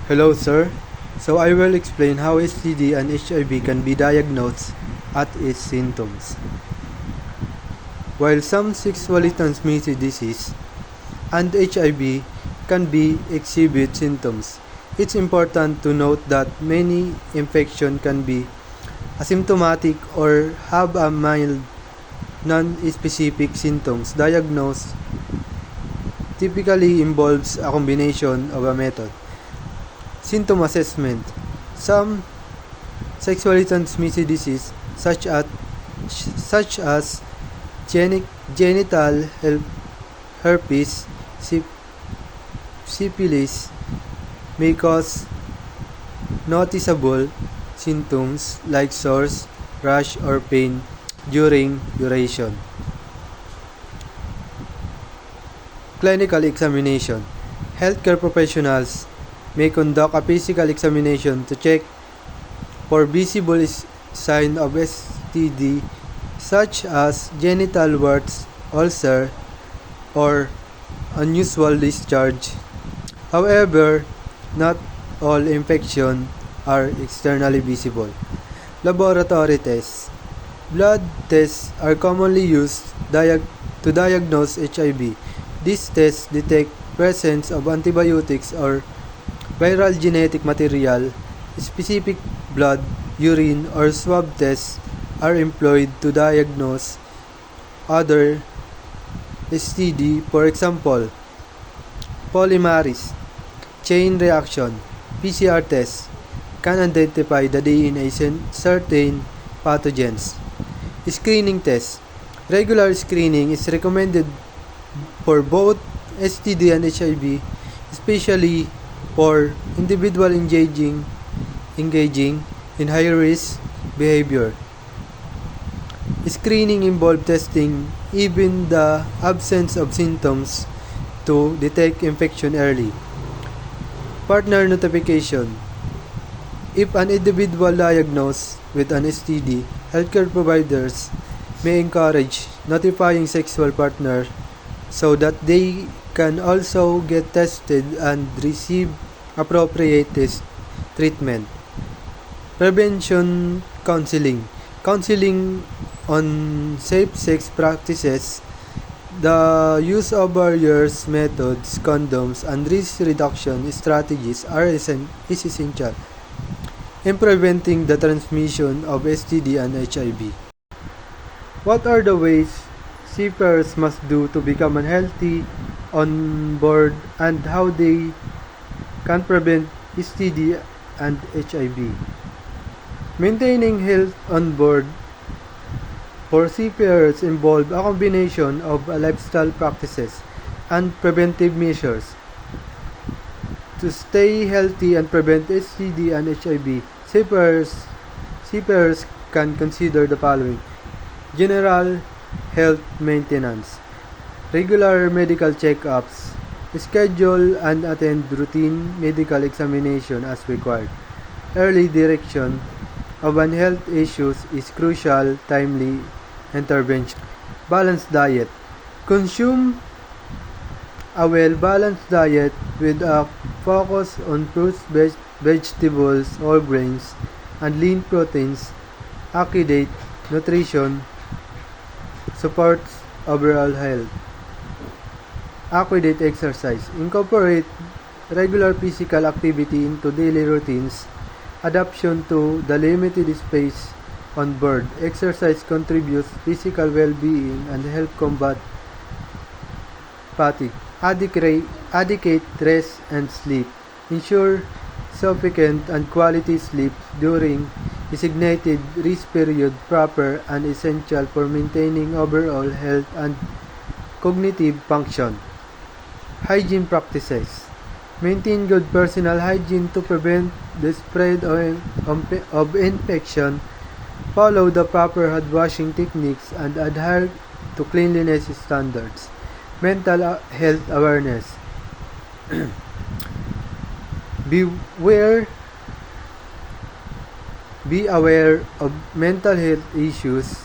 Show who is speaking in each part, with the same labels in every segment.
Speaker 1: Hello, sir. So I will explain how STD and HIV can be diagnosed at its symptoms. While some sexually transmitted disease and HIV can be exhibit symptoms, it's important to note that many infection can be asymptomatic or have a mild, non-specific symptoms. Diagnosis typically involves a combination of a method. Symptom assessment. Some sexually transmitted disease such as genital herpes, syphilis may cause noticeable symptoms like sores, rash, or pain during urination. Clinical examination. Healthcare professionals may conduct a physical examination to check for visible signs of STD such as genital warts, ulcer, or unusual discharge. However, not all infections are externally visible. Laboratory tests. Blood tests are commonly used to diagnose HIV. These tests detect presence of antibiotics or viral genetic material. Specific blood, urine, or swab tests are employed to diagnose other STD. For example, polymerase chain reaction (PCR) tests can identify the DNA in certain pathogens. Screening tests. Regular screening is recommended for both STD and HIV, especially for individuals engaging in high-risk behavior. Screening involves testing even the absence of symptoms to detect infection early. Partner notification. If an individual diagnosed with an STD, healthcare providers may encourage notifying sexual partner so that they can also get tested and receive appropriate treatment. Prevention counseling. Counseling on safe sex practices, the use of barriers methods, condoms, and risk reduction strategies is essential in preventing the transmission of STD and HIV. What are the ways seafarers must do to become healthy on board and how they can prevent STD and HIV? Maintaining health on board for seafarers involve a combination of lifestyle practices and preventive measures. To stay healthy and prevent STD and HIV, seafarers can consider the following: general health maintenance, regular medical checkups, schedule and attend routine medical examination as required. Early detection of health issues is crucial. Timely intervention. Balanced diet. Consume a well-balanced diet with a focus on fruits, vegetables, whole grains, and lean proteins. Accurate nutrition supports overall health. Adequate exercise. Incorporate regular physical activity into daily routines. Adaptation to the limited space on board. Exercise contributes physical well-being and help combat fatigue. Adequate rest and sleep. Ensure sufficient and quality sleep during designated rest period proper and essential for maintaining overall health and cognitive function. Hygiene practices. Maintain good personal hygiene to prevent the spread of infection. Follow the proper hand washing techniques and adhere to cleanliness standards. Mental health awareness. Be aware of mental health issues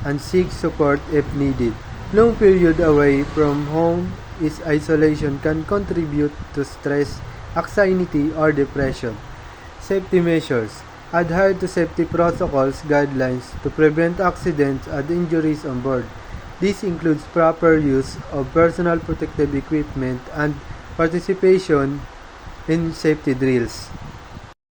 Speaker 1: and seek support if needed. Long period away from home is isolation can contribute to stress anxiety, or depression. Safety measures. Adhere to safety protocols guidelines to prevent accidents and injuries on board. This includes proper use of personal protective equipment and participation in safety drills.